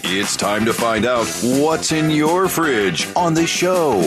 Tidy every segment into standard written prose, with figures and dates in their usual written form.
It's time to find out what's in your fridge on the show.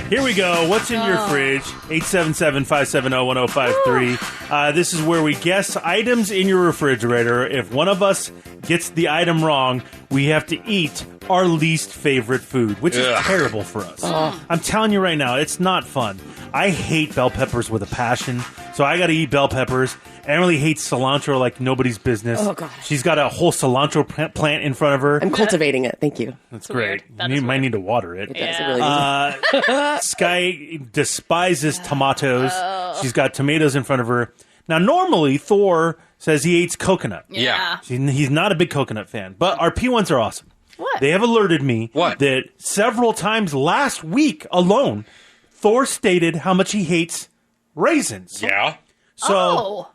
Here we go. What's in your fridge? 877-570-1053. This is where we guess items in your refrigerator. If one of us gets the item wrong, we have to eat our least favorite food, which is terrible for us. I'm telling you right now, it's not fun. I hate bell peppers with a passion, so I got to eat bell peppers. Emily hates cilantro like nobody's business. Oh, gosh. She's got a whole cilantro plant in front of her. I'm cultivating it. Thank you. That's great. You might need to water it. It really easy. Sky despises tomatoes. She's got tomatoes in front of her. Now, normally, Thor says he eats coconut. Yeah. He's not a big coconut fan, but our P1s are awesome. What? They have alerted me that several times last week alone, Thor stated how much he hates raisins. Yeah. So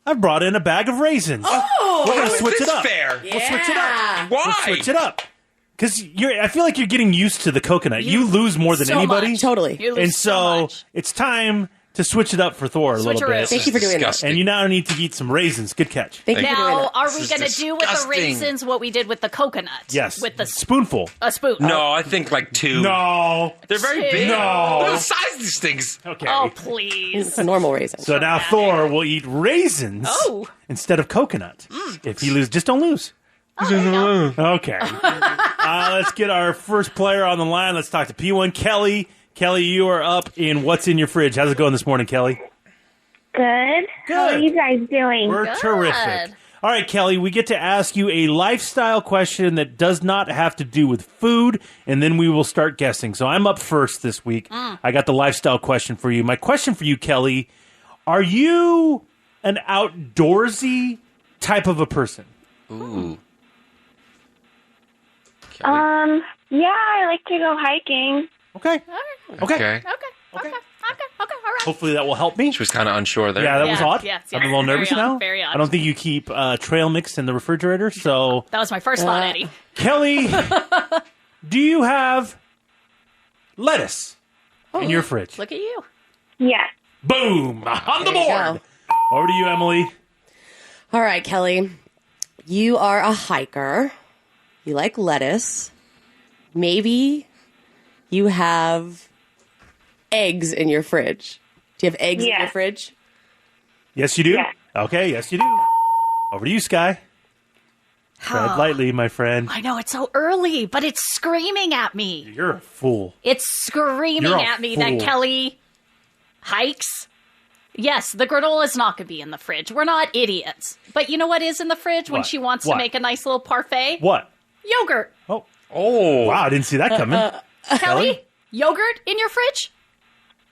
I've brought in a bag of raisins. Oh, we're going to how switch is it this up. fair? We'll switch it up. Why? We'll switch it up. Because I feel like you're getting used to the coconut. You lose more than anybody. Much. Totally. You lose And so much. it's time to switch it up for Thor a little bit. Thank you for doing that. Disgusting. And you now need to eat some raisins. Good catch. Thank you for doing Now, that. are This we is going to do with the disgusting. raisins what we did with the coconut? Yes. With the spoonful. a spoon. No, I think like two. No. They're very Two. big. No. Look at the size of these things. Okay. Oh, please. It's a normal raisin. So now Thor will eat raisins instead of coconut. If he loses, just don't lose. Okay. Let's get our first player on the line. Let's talk to P1 Kelly. Kelly, you are up in What's in Your Fridge. How's it going this morning, Kelly? Good. How are you guys doing? We're terrific. All right, Kelly, we get to ask you a lifestyle question that does not have to do with food, and then we will start guessing. So I'm up first this week. I got the lifestyle question for you. My question for you, Kelly, are you an outdoorsy type of a person? Ooh. Yeah, I like to go hiking. Okay. Okay. Okay. All right. Hopefully that will help me. She was kind of unsure there. Yeah, that was odd. yes, I'm a little very nervous odd, now. very odd. I don't think you keep trail mix in the refrigerator, so... That was my first thought, Eddie. Kelly, do you have lettuce in your fridge? Look at you. Yes. Boom! On the There you board! Over to you, Emily. All right, Kelly. You are a hiker. You like lettuce. Maybe you have eggs in your fridge. Do you have eggs in your Yes. fridge? Yes, you do? Yes. Okay, yes, you do. Over to you, Sky. Tread lightly, my friend. I know, it's so early, but it's screaming at me. You're a fool. It's screaming You're a at me fool. that Kelly hikes. Yes, the granola is not going to be in the fridge. We're not idiots. But you know what is in the fridge when What? she wants What? to make a nice little parfait? What? Yogurt. Oh, Oh. wow, I didn't see that coming. Kelly, yogurt in your fridge?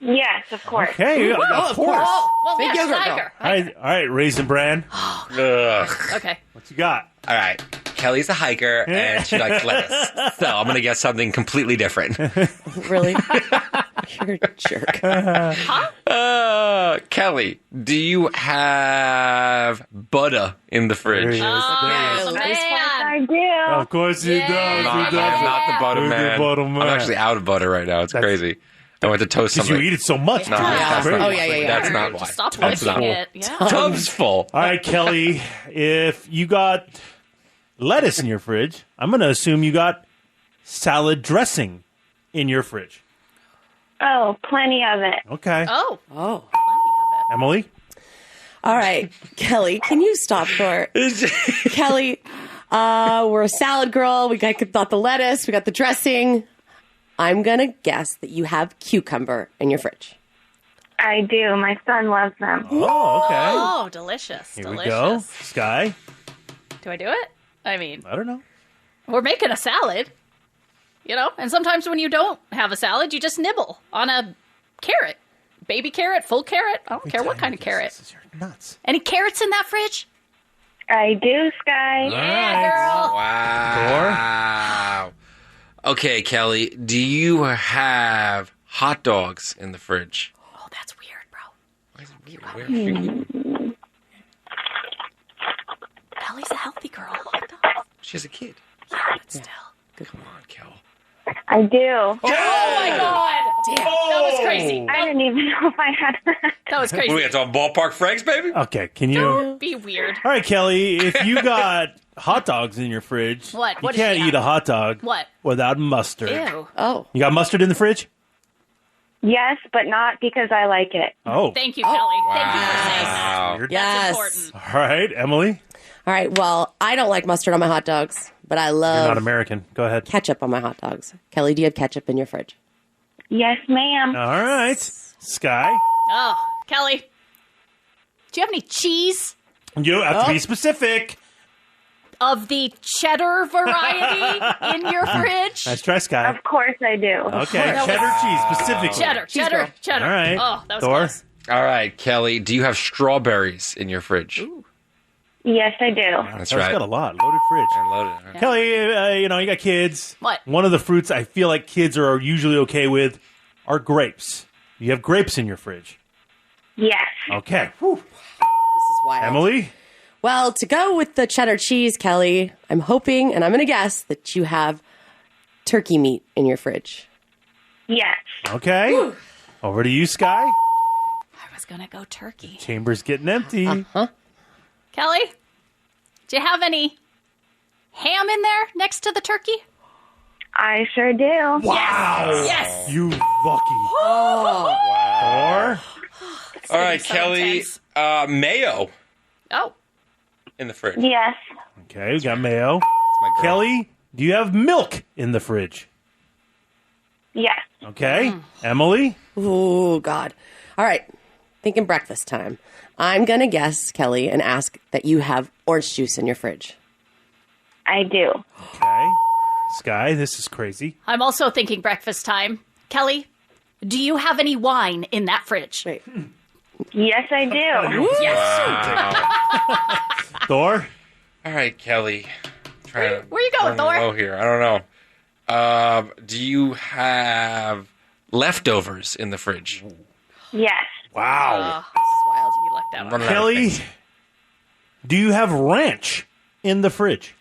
Yes, of course. Okay, of course. Well, Big yes, yogurt hiker. All right, Raisin Bran. Ugh. Okay. What you got? All right. Kelly's a hiker, and she likes lettuce. So I'm going to guess something completely different. Really? You're a jerk. Kelly, do you have butter in the There he fridge? is. Oh, There he is. man. I do. Of course he does. Yeah. No, He I'm does. not the butter Who's the man. butter man? I'm actually out of butter right now. It's crazy. I went to toast Because something. you eat it so much. No, dude. that's It's not, crazy. Oh, yeah. That's not why. Stop That's licking not. it. Yeah. Tub's full. All right, Kelly, if you got lettuce in your fridge, I'm going to assume you got salad dressing in your fridge. Oh, plenty of it. Okay. Oh, Oh. Emily? All right, Kelly, can you stop for Kelly? We're a salad girl. We got the lettuce. We got the dressing. I'm gonna guess that you have cucumber in your fridge. I do. My son loves them. Oh, okay. oh, delicious. Here delicious. we go. Sky? Do I do it? I mean, I don't know. we're making a salad, you know, and sometimes when you don't have a salad, you just nibble on a carrot. Baby carrot, full carrot. I don't care what kind of carrot. You're nuts. Any carrots in that fridge? I do, Sky. Yeah, girl. Wow. Okay, Kelly, do you have hot dogs in the fridge? Oh, that's weird, bro. Why is it weird? Ellie's a healthy girl. Hot dogs. She has a kid. Yeah, but still. Come on, Kel. I do. Oh my god! Damn, that was crazy. I didn't even know if I had that. That was What are we crazy. at, on ballpark Franks, baby? Okay, can you... Don't be weird. All right, Kelly, if you got hot dogs in your fridge. What? You What does can't she eat a have? hot dog What? without mustard. Ew. Oh. You got mustard in the fridge? Yes, but not because I like it. Oh. Thank you, Kelly. Thank you for saying that. Wow. Weird. Yes. That's important. All right, Emily. All right. Well, I don't like mustard on my hot dogs, but I You're love not American. Go ahead. ketchup on my hot dogs. Kelly, do you have ketchup in your fridge? Yes, ma'am. All right. Sky. Oh, Kelly. Do you have any cheese You have to be specific. of the cheddar variety in your fridge? Nice try, Sky. Of course I do. Okay, cheddar cheese specifically. Cheddar. All right. Oh, that was Thor. close. All right, Kelly, do you have strawberries in your fridge? Yes, I do. That's That's right. got a lot. Loaded fridge. And loaded. Kelly, you got kids. What? One of the fruits I feel like kids are usually okay with are grapes. You have grapes in your fridge. Yes. Okay. Whew. This is wild. Emily? Well, to go with the cheddar cheese, Kelly, I'm hoping and I'm going to guess that you have turkey meat in your fridge. Yes. Okay. Over to you, Sky. I was going to go turkey. Chamber's getting empty. Kelly, do you have any ham in there next to the turkey? I sure do. Wow. Yes. You lucky. Oh. Or All right, so Kelly, intense. mayo Oh, in the fridge. Yes. okay, we got mayo. It's my girl. Kelly, do you have milk in the fridge? Yes. Okay. Emily? Oh, God. All right. Thinking breakfast time. I'm going to guess, Kelly, and ask that you have orange juice in your fridge. I do. Okay. Sky, this is crazy. I'm also thinking breakfast time. Kelly, do you have any wine in that fridge? Wait. Yes, I do. Thor? All right, Kelly. Where you going, Thor? Oh, here. I don't know. Do you have leftovers in the fridge? Yes. Wow. This is wild. You lucked out on Running that. out of Kelly, things. do you have ranch in the fridge?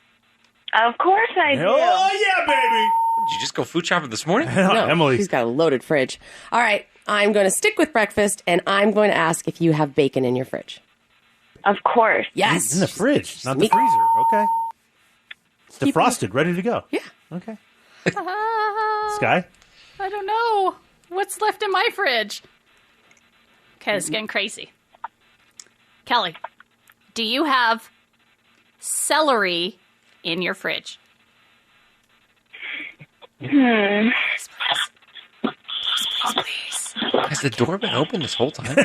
Of course I do. Oh, yeah, baby. Did you just go food shopping this morning? No, Emily. She's got a loaded fridge. All right. I'm going to stick with breakfast, and I'm going to ask if you have bacon in your fridge. Of course. Yes. In the fridge, not the sneaky. freezer. Okay. It's Keep defrosted, ready to go. Yeah. Okay. Ah, Sky? I don't know. What's left in my fridge? Okay, it's getting crazy. Kelly, do you have celery in your fridge? Please. Has the door been open this whole time?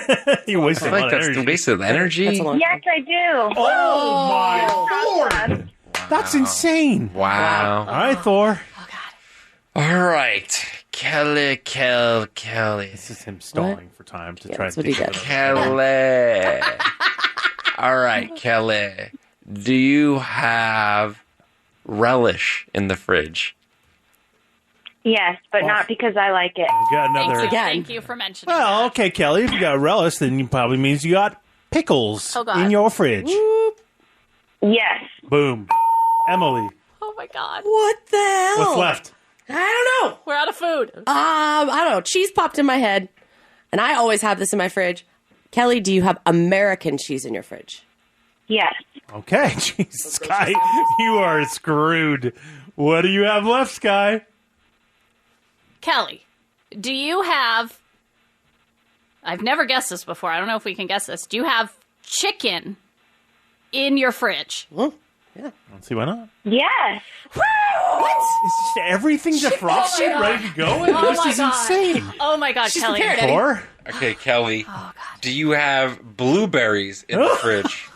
You I wasted feel a like lot of that's energy. the waste of energy. That's a long Yes, I do. Oh, my Lord. That's insane. Wow. All right, Thor. Oh, God. All right. Kelly. This is him stalling for time to Yeah, try that's and what he think of does. it. Kelly. All right, Kelly. Do you have relish in the fridge? Yes, but not because I like it. I got Thank another. you. Again. Thank you for mentioning Well, that. okay, Kelly. If you got relish, then you probably means you got pickles Oh, God. in your fridge. Yes. Boom. Emily, Oh, my God. What the hell? what's left? I don't know. We're out of food. I don't know. Cheese popped in my head, and I always have this in my fridge. Kelly, do you have American cheese in your fridge? Yes. Okay, Jesus, Sky, you are screwed. What do you have left, Sky? Kelly, do you have... I've never guessed this before. I don't know if we can guess this. Do you have chicken in your fridge? Let's see, why not? Yes. What? Is just everything defrosted, God. ready to go? Oh, This my is God. insane. Oh, my God, She's Kelly. prepared, Eddie. Thor? Okay, Kelly. Oh, God. Do you have blueberries in the fridge?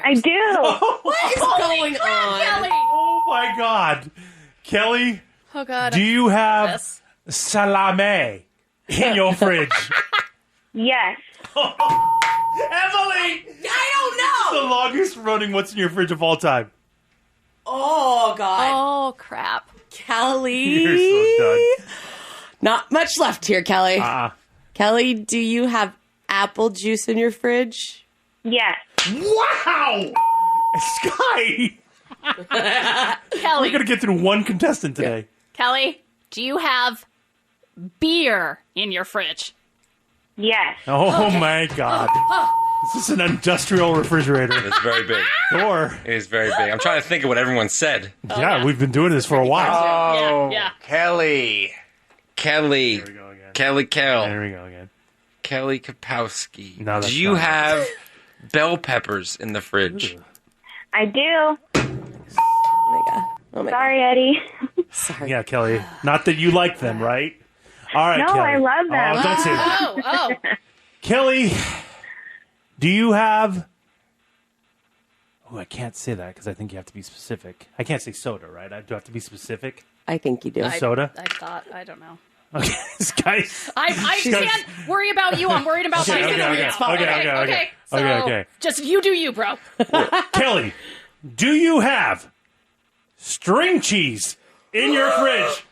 I do. What is going on? Kelly. Oh, my God. Kelly, Oh, God. do you have Yes. salami in your fridge? Yes. Emily! I The don't know. longest running what's in your fridge of all time. Oh, God. Oh, crap. Kelly. You're so done. Not much left here, Kelly. Uh-uh. Kelly, do you have apple juice in your fridge? Yes. Wow! Sky! Kelly. We're going to get through one contestant today. Kelly, do you have beer in your fridge? Yes. Oh, my God. This is an industrial refrigerator. It's very big. Thor. It is very big. I'm trying to think of what everyone said. Yeah, we've been doing this for a while. Yeah. Kelly. There we go again. Kelly Kell. There we go again. Kelly Kapowski. No, that's Do you not have bell peppers in the fridge? I do. Oh my god. Oh my Sorry, Eddie. god. Sorry. Yeah, Kelly. Not that you like them, right? All right, No, Kelly. I love them. Oh, don't say that. Oh. Kelly, do you have... Oh, I can't say that because I think you have to be specific. I can't say soda, right? I do have to be specific. I think you do. Soda? I don't know. Okay, this guy... I can't worry about you. I'm worried about Okay, myself. okay. So Okay. just you do you, bro. Kelly, do you have string cheese in your fridge?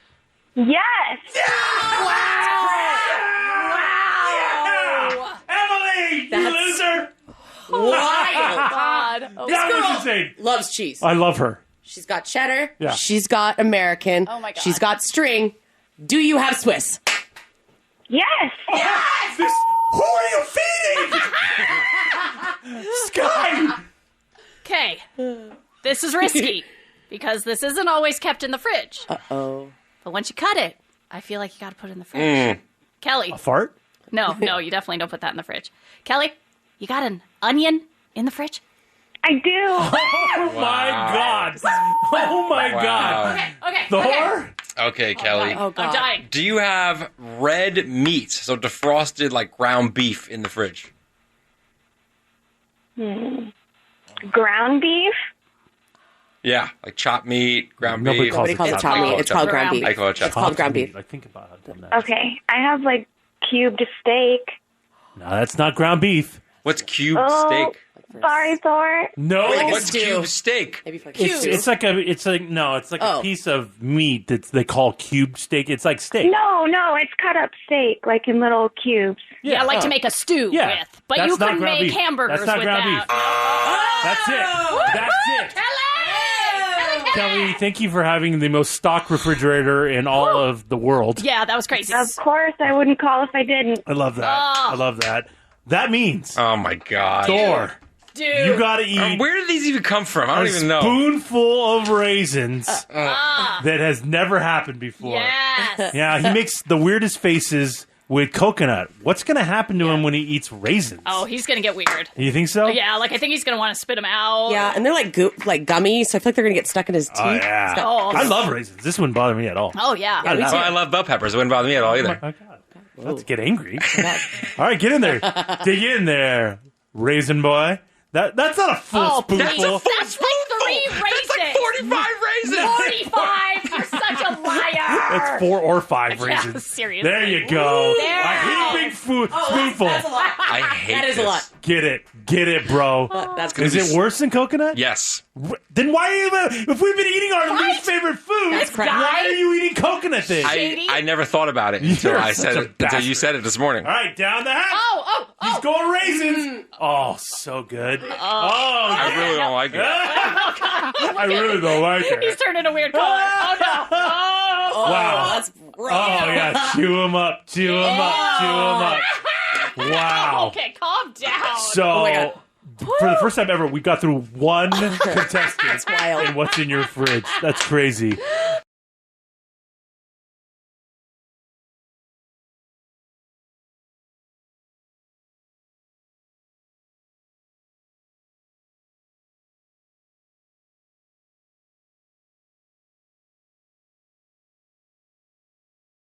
Yes. Wow! Emily, you That's- loser! Wild. God. Oh, That girl- was insane. Loves cheese. I love her. She's got cheddar. Yeah. She's got American. Oh my God. She's got string. Do you have Swiss? Yes. This, who are you feeding? Sky! okay. This is risky because this isn't always kept in the fridge. Oh. But once you cut it, I feel like you got to put it in the fridge. Kelly. A fart? No, you definitely don't put that in the fridge. Kelly, you got an onion in the fridge? I do. Oh my god! Oh my god! Okay. Thor? Okay, Kelly. Oh god. I'm dying. Do you have red meat, so defrosted like ground beef in the fridge? Ground beef. Yeah, like chopped meat, ground Nobody beef. calls Nobody calls it chopped chopped meat. meat. It's called ground beef. I call it chopped It's called ground beef. Like, think about it. I've done that. Okay. I have like cubed steak. No, that's not ground beef. What's cubed Oh, steak? sorry, Thor. No, Like a What's stew. cubed steak? Maybe for it's like a piece of meat that they call cube steak. It's like steak. No, it's cut up steak, like in little cubes. Yeah, I like to make a stew Yeah. with. But That's you not could ground make beef. hamburgers That's not with ground that. beef. That's it. That's it. Kelly, thank you for having the most stock refrigerator in all of the world. Yeah, that was crazy. Of course, I wouldn't call if I didn't. I love that. I love that. That means, Oh my god. Thor, Dude. you gotta eat Where did these even come from? I a don't even know. spoonful of raisins that has never happened before. Yes. Yeah, he makes the weirdest faces with coconut. What's going to happen to him when he eats raisins? Oh, he's going to get weird. You think so? Yeah, like I think he's going to want to spit them out. Yeah, and they're like gummy, so I feel like they're gonna get stuck in his teeth. Oh, yeah. It's got- Oh. I love raisins. This wouldn't bother me at all. Oh, yeah. I love Oh, I love bell peppers. It wouldn't bother me at all either. Oh, God. Let's get angry. All right, get in there. Dig in there, raisin boy. That's not a full Oh, spoonful. that's like 3 raisins. That's like 45 raisins. 45. You're such a liar. That's 4 or 5 raisins. Yeah, seriously. There you go. There. A heaping spoonful. That's a lot. I hate That is this. a lot. Get it, bro. That's Is it worse than coconut? Yes. Then why are you? If we've been eating our least favorite food, That's crap. why are you eating coconut then? Shady. I never thought about it until You're I such said a it. Until you bastard. said it this morning. All right, down the hatch. Oh. He's going raisins. Oh, so good. I really don't like it. I really don't like He's it. turning a weird color. Oh, no. Oh. Wow. That's Oh yeah, chew him up, chew him up. Wow. Okay, calm down. So, my God. for the first time ever, we got through one contestant wild. in what's in your fridge. That's crazy.